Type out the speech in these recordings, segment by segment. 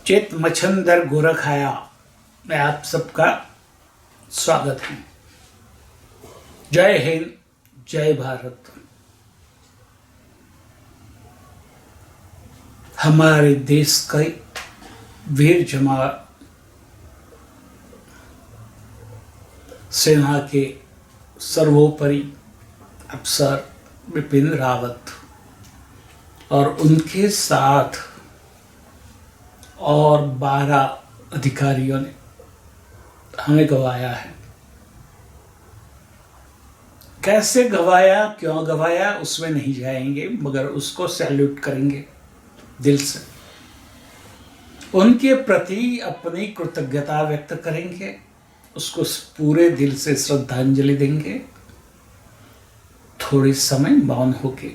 चित मच्छंदर गोरखाया में आप सबका स्वागत है। जय हिंद, जय भारत। हमारे देश के वीर जवान, सेना के सर्वोपरि अफसर बिपिन रावत और उनके साथ और 12 अधिकारियों ने हमें गवाया है। कैसे गवाया, क्यों गवाया, उसमें नहीं जाएंगे, मगर उसको सैल्यूट करेंगे दिल से। उनके प्रति अपनी कृतज्ञता व्यक्त करेंगे, उसको पूरे दिल से श्रद्धांजलि देंगे। थोड़ी समय मौन होके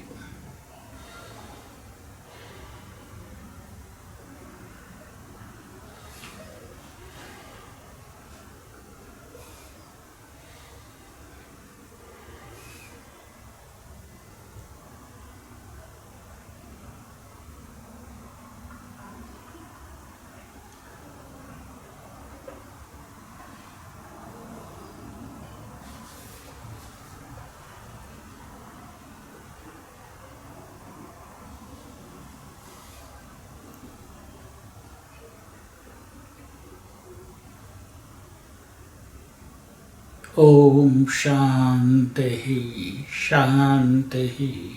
ओम शांति शांति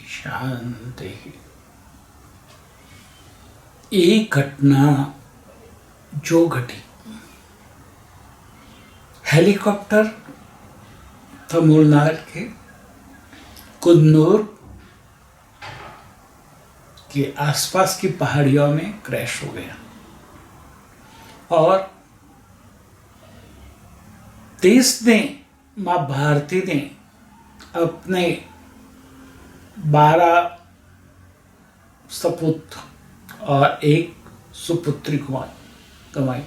शांति। एक घटना जो घटी, हेलीकॉप्टर तमिलनाडु के कुन्नूर के आसपास की पहाड़ियों में क्रैश हो गया और देश ने, मां भारती ने अपने 12 सपुत्र और एक सुपुत्री गंवाई।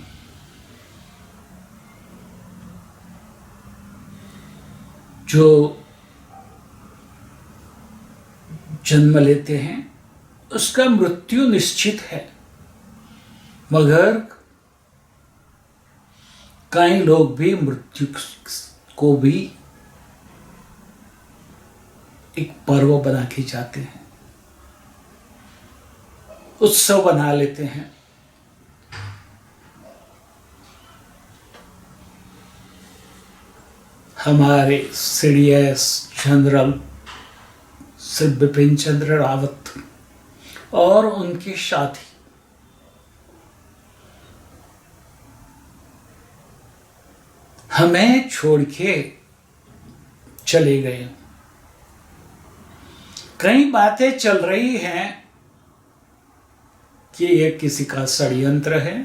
जो जन्म लेते हैं उसका मृत्यु निश्चित है, मगर कई लोग भी मृत्यु को भी एक पर्व बना के जाते हैं, उत्सव बना लेते हैं। हमारे सीडीएस जनरल श्री बिपिन चंद्र रावत और उनके साथी हमें छोड़ के चले गए। कई बातें चल रही हैं कि ये किसी का षड्यंत्र है,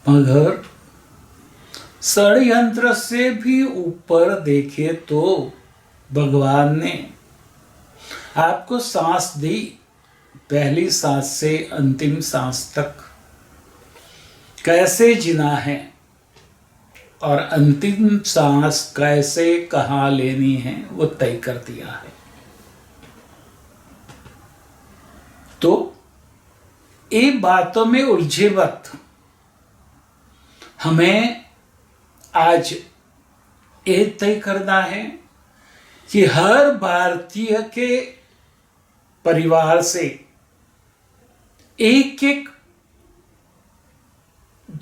मगर षड्यंत्र से भी ऊपर देखे तो भगवान ने आपको सांस दी, पहली सांस से अंतिम सांस तक कैसे जीना है और अंतिम सांस कैसे कहाँ लेनी है वो तय कर दिया है। तो ये बातों में उलझे वक्त हमें आज ये तय करना है कि हर भारतीय के परिवार से एक एक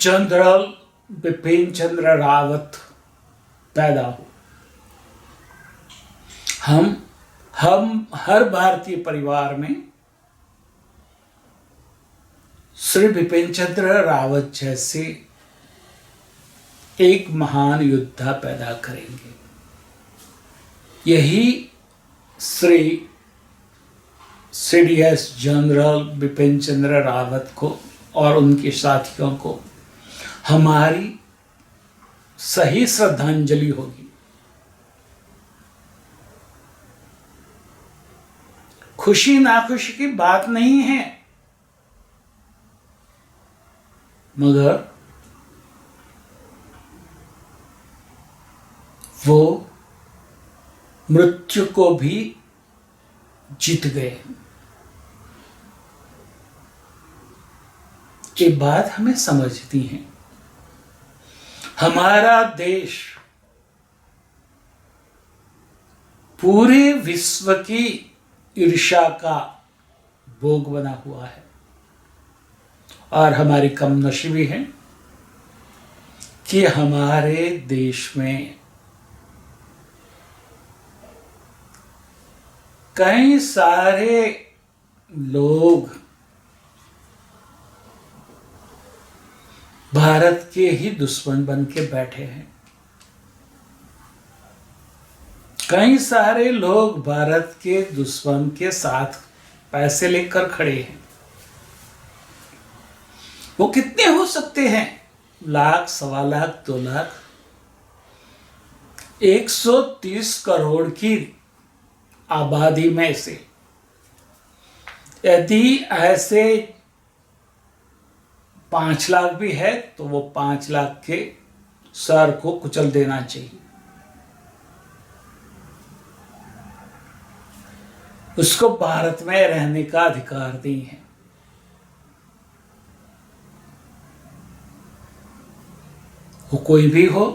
जनरल बिपिन चंद्र रावत पैदा हो। हम हर भारतीय परिवार में श्री बिपिन चंद्र रावत जैसे एक महान योद्धा पैदा करेंगे। यही श्री सीडीएस जनरल बिपिन चंद्र रावत को और उनके साथियों को हमारी सही श्रद्धांजलि होगी। खुशी नाखुशी की बात नहीं है, मगर वो मृत्यु को भी जीत गए। ये बात हमें समझती है। हमारा देश पूरे विश्व की ईर्ष्या का भोग बना हुआ है और हमारी कमनसीबी है कि हमारे देश में कई सारे लोग भारत के ही दुश्मन बन के बैठे हैं। कई सारे लोग भारत के दुश्मन के साथ पैसे लेकर खड़े हैं। वो कितने हो सकते हैं? लाख, सवा लाख, 2 लाख। 130 करोड़ की आबादी में से यदि ऐसे 5 लाख भी है तो वो 5 लाख के सर को कुचल देना चाहिए। उसको भारत में रहने का अधिकार नहीं है। वो कोई भी हो,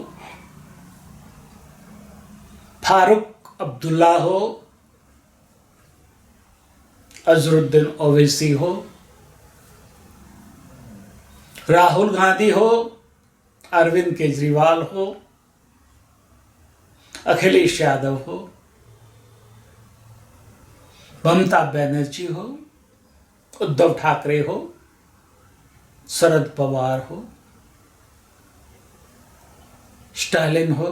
फारूक अब्दुल्ला हो, अजरुद्दीन ओवैसी हो, राहुल गांधी हो, अरविंद केजरीवाल हो, अखिलेश यादव हो, ममता बनर्जी हो, उद्धव ठाकरे हो, शरद पवार हो, स्टालिन हो,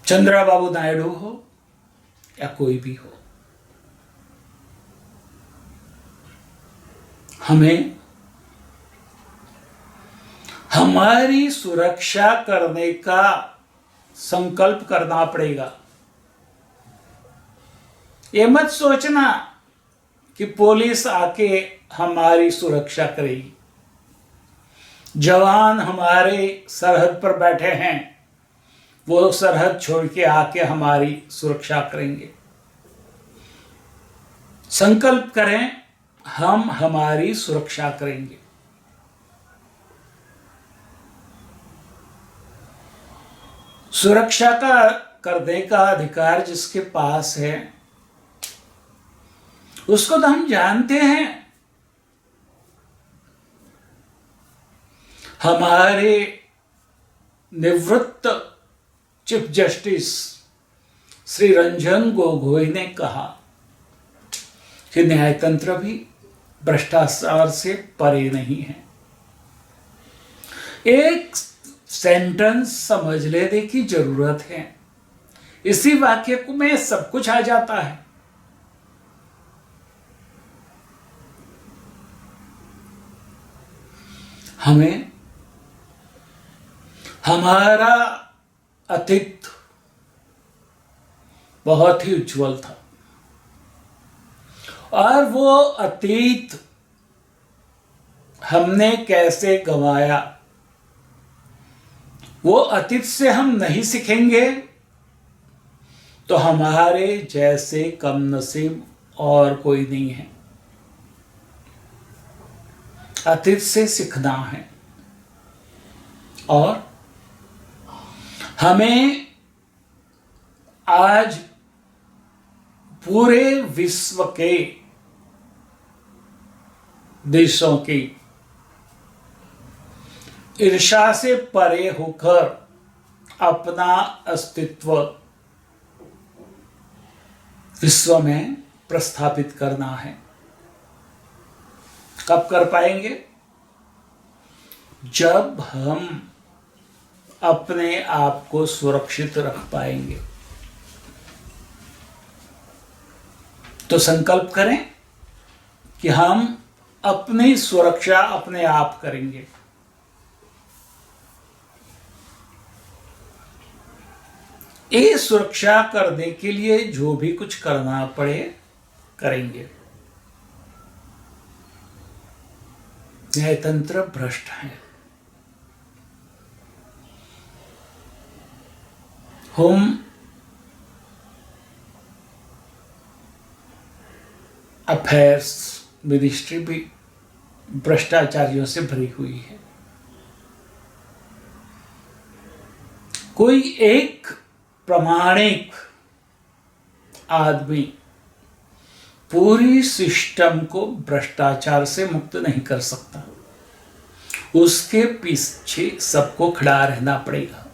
चंद्रबाबू नायडू हो या कोई भी हो, हमें हमारी सुरक्षा करने का संकल्प करना पड़ेगा। ये मत सोचना कि पुलिस आके हमारी सुरक्षा करेगी। जवान हमारे सरहद पर बैठे हैं, वो सरहद छोड़ के आके हमारी सुरक्षा करेंगे। संकल्प करें, हम हमारी सुरक्षा करेंगे। सुरक्षा का करने का अधिकार जिसके पास है उसको तो हम जानते हैं। हमारे निवृत्त चीफ जस्टिस श्री रंजन गोगोई ने कहा कि न्यायतंत्र भी भ्रष्टाचार से परे नहीं है। एक सेंटेंस समझ लेने की जरूरत है। इसी वाक्य में सब कुछ आ जाता है। हमें हमारा अतीत बहुत ही उज्जवल था और वो अतीत हमने कैसे गंवाया, वो अतीत से हम नहीं सीखेंगे तो हमारे जैसे कमनसीब और कोई नहीं है। अतीत से सीखना है और हमें आज पूरे विश्व के देशों की ईर्ष्या से परे होकर अपना अस्तित्व विश्व में प्रस्थापित करना है। कब कर पाएंगे? जब हम अपने आप को सुरक्षित रख पाएंगे। तो संकल्प करें कि हम अपनी सुरक्षा अपने आप करेंगे। ये सुरक्षा करने के लिए जो भी कुछ करना पड़े करेंगे। न्यायतंत्र भ्रष्ट है। होम अफेयर्स मिनिस्ट्री भी भ्रष्टाचारियों से भरी हुई है। कोई एक प्रामाणिक आदमी पूरी सिस्टम को भ्रष्टाचार से मुक्त नहीं कर सकता, उसके पीछे सबको खड़ा रहना पड़ेगा।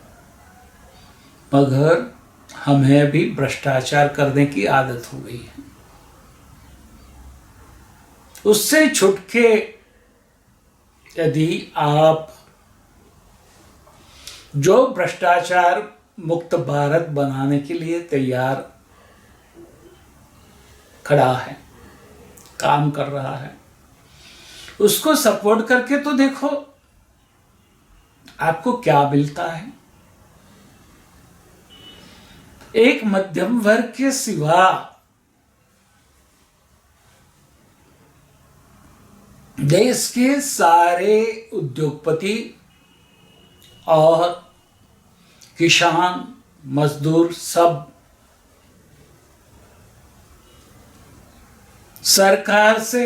मगर हमें भी भ्रष्टाचार करने की आदत हो गई है। उससे छुटके यदि आप जो भ्रष्टाचार मुक्त भारत बनाने के लिए तैयार खड़ा है, काम कर रहा है, उसको सपोर्ट करके तो देखो आपको क्या मिलता है। एक मध्यम वर्ग के सिवा देश के सारे उद्योगपति और किसान मजदूर सब सरकार से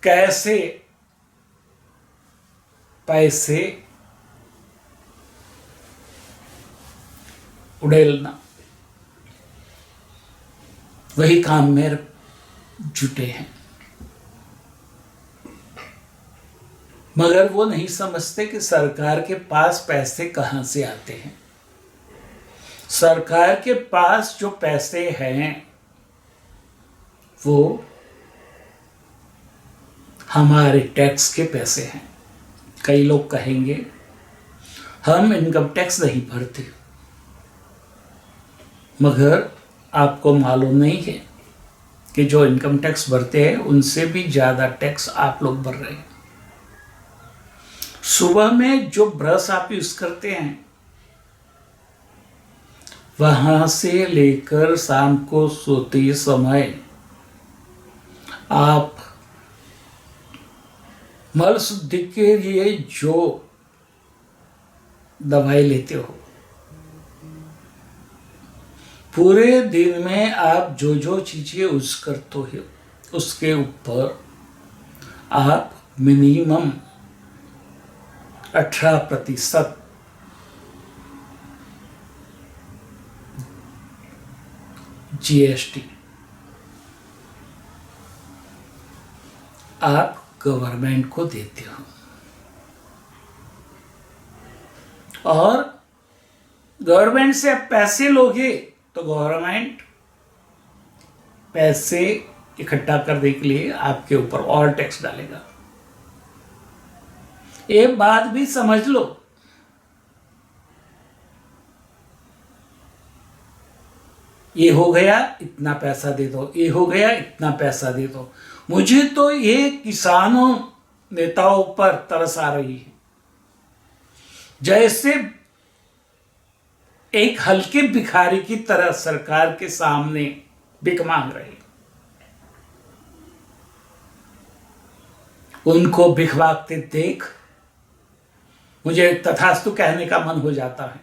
कैसे पैसे उड़ेलना, वही काम में जुटे हैं। मगर वो नहीं समझते कि सरकार के पास पैसे कहां से आते हैं। सरकार के पास जो पैसे हैं वो हमारे टैक्स के पैसे हैं। कई लोग कहेंगे हम इनकम टैक्स नहीं भरते, मगर आपको मालूम नहीं है कि जो इनकम टैक्स भरते हैं उनसे भी ज्यादा टैक्स आप लोग भर रहे हैं। सुबह में जो ब्रश आप यूज करते हैं वहां से लेकर शाम को सोते समय आप मल शुद्धि के लिए जो दवाई लेते हो, पूरे दिन में आप जो जो चीजें यूज करते हो उसके ऊपर आप मिनिमम 18% जीएसटी आप गवर्नमेंट को देते हो। और गवर्नमेंट से आप पैसे लोगे तो गवर्नमेंट पैसे इकट्ठा करने के लिए आपके ऊपर और टैक्स डालेगा। एक बात भी समझ लो, ये हो गया इतना पैसा दे दो, ये हो गया इतना पैसा दे दो। मुझे तो ये किसानों नेताओं पर तरस आ रही है, जैसे एक हल्के भिखारी की तरह सरकार के सामने भिख मांग रहे। उनको भिख मांगते देख मुझे तथास्तु कहने का मन हो जाता है।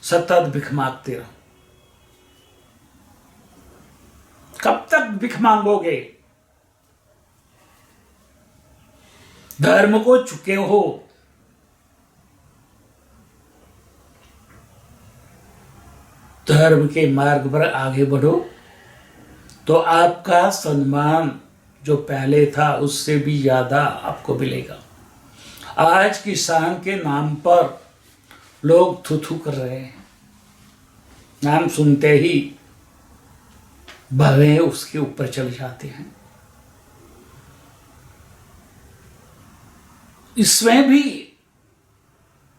सतत भिख मांगते रहो। कब तक भिख मांगोगे? धर्म को चुके हो। धर्म के मार्ग पर आगे बढ़ो तो आपका सम्मान जो पहले था उससे भी ज्यादा आपको मिलेगा। आज किसान के नाम पर लोग थू कर रहे हैं, नाम सुनते ही भवे उसके ऊपर चले जाते हैं। इसमें भी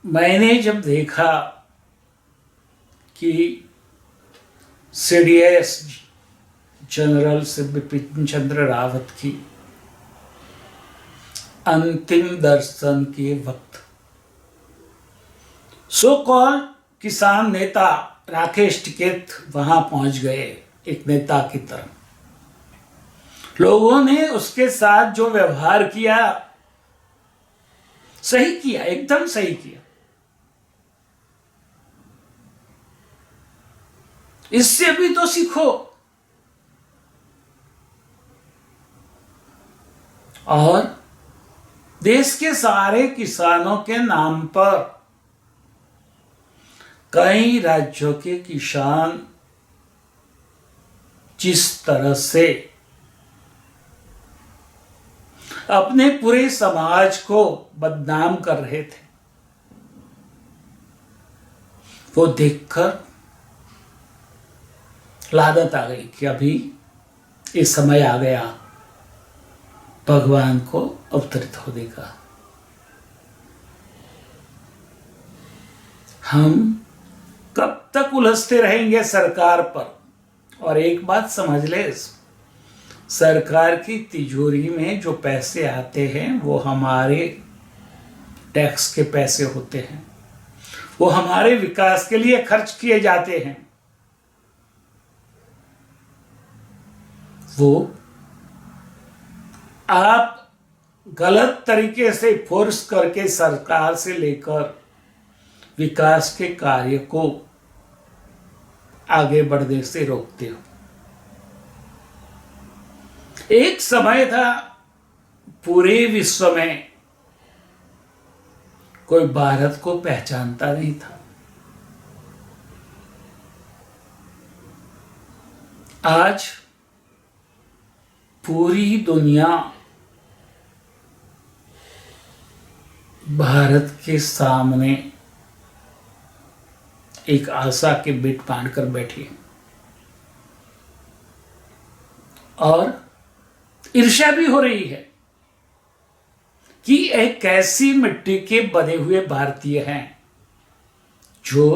मैंने जब देखा कि सीडीएस जनरल से बिपिन चंद्र रावत की अंतिम दर्शन के वक्त सो कॉल किसान नेता राकेश टिकैत वहां पहुंच गए एक नेता की तरह। लोगों ने उसके साथ जो व्यवहार किया सही किया, एकदम सही किया। इससे भी तो सीखो। और देश के सारे किसानों के नाम पर कई राज्यों के किसान जिस तरह से अपने पूरे समाज को बदनाम कर रहे थे, वो देखकर लानत आ गई कि अभी ये समय आ गया भगवान को अवतरित होने का। हम कब तक उलझते रहेंगे सरकार पर? और एक बात समझ ले, सरकार की तिजोरी में जो पैसे आते हैं वो हमारे टैक्स के पैसे होते हैं, वो हमारे विकास के लिए खर्च किए जाते हैं। वो आप गलत तरीके से फोर्स करके सरकार से लेकर विकास के कार्य को आगे बढ़ने से रोकते हो। एक समय था पूरे विश्व में कोई भारत को पहचानता नहीं था। आज पूरी दुनिया भारत के सामने एक आशा के बिट बांध कर बैठी है और ईर्ष्या भी हो रही है कि एक ऐसी मिट्टी के बने हुए भारतीय हैं जो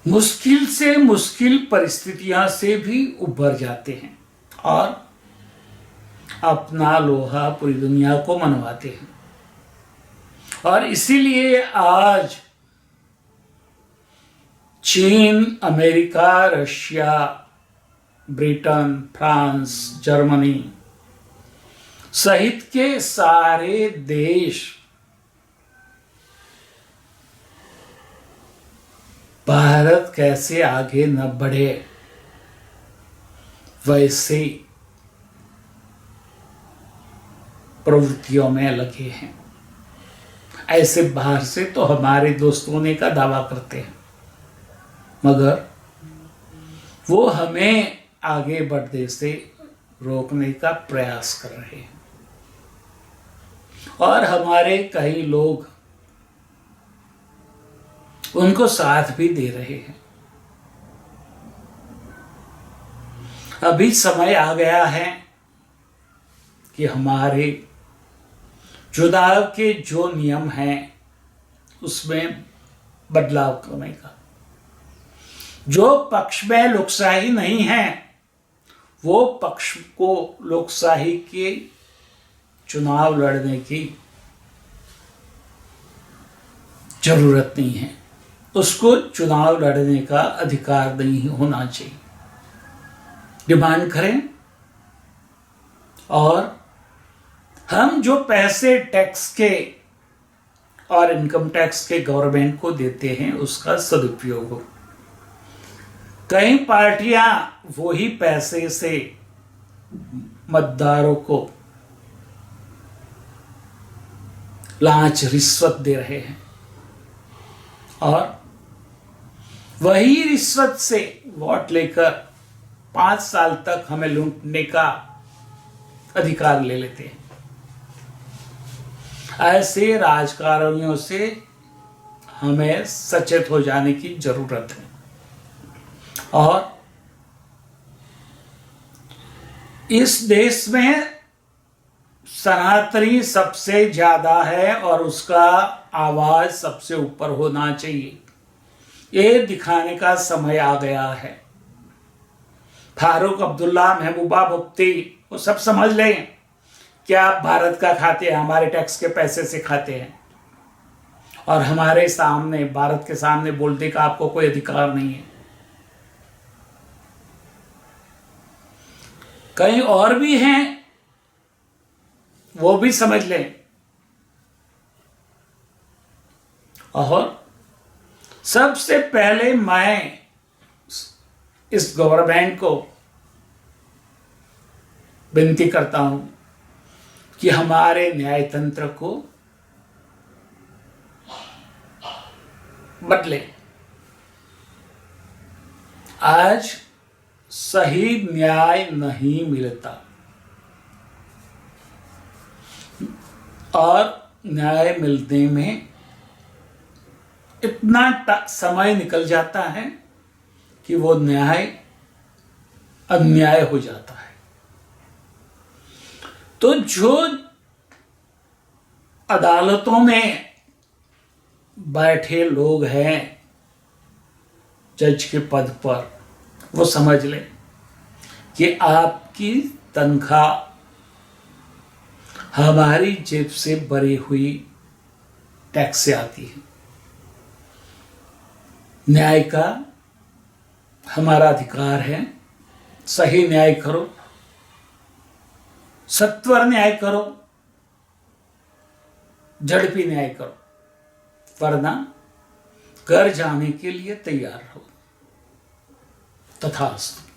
मुश्किल से मुश्किल परिस्थितियां से भी उभर जाते हैं और अपना लोहा पूरी दुनिया को मनवाते हैं। और इसीलिए आज चीन, America, Russia, Britain, France, Germany सहित के सारे देश भारत कैसे आगे न बढ़े वैसे प्रवृत्तियों में लगे हैं। ऐसे बाहर से तो हमारे दोस्त होने का दावा करते हैं, मगर वो हमें आगे बढ़ने से रोकने का प्रयास कर रहे हैं और हमारे कई लोग उनको साथ भी दे रहे हैं। अभी समय आ गया है कि हमारे चुनाव के जो नियम हैं उसमें बदलाव करने का। जो पक्ष में लोकशाही नहीं है वो पक्ष को लोकशाही के चुनाव लड़ने की जरूरत नहीं है, उसको चुनाव लड़ने का अधिकार नहीं होना चाहिए। डिमांड करें और हम जो पैसे टैक्स के और इनकम टैक्स के गवर्नमेंट को देते हैं उसका सदुपयोग हो। कई पार्टियां वही पैसे से मतदारों को लांच रिश्वत दे रहे हैं और वही रिश्वत से वोट लेकर 5 साल तक हमें लूटने का अधिकार ले लेते हैं। ऐसे राजकारणियों से हमें सचेत हो जाने की जरूरत है और इस देश में सनातनी सबसे ज्यादा है और उसका आवाज सबसे ऊपर होना चाहिए। ये दिखाने का समय आ गया है। फारूक अब्दुल्ला, महबूबा मुफ्ती वो सब समझ लें कि आप भारत का खाते हैं, हमारे टैक्स के पैसे से खाते हैं और हमारे सामने, भारत के सामने बोलने का आपको कोई अधिकार नहीं है। कहीं और भी हैं, वो भी समझ लें और सबसे पहले मैं इस गवर्नमेंट को विनती करता हूं कि हमारे न्यायतंत्र को बदले। आज सही न्याय नहीं मिलता और न्याय मिलने में इतना समय निकल जाता है कि वो न्याय अन्याय हो जाता है। तो जो अदालतों में बैठे लोग हैं जज के पद पर, वो समझ लें कि आपकी तनख्वाह हमारी जेब से भरी हुई टैक्स से आती है। न्याय का हमारा अधिकार है। सही न्याय करो, सत्वर न्याय करो, झड़पी न्याय करो, वरना घर जाने के लिए तैयार रहो। तथास्तु।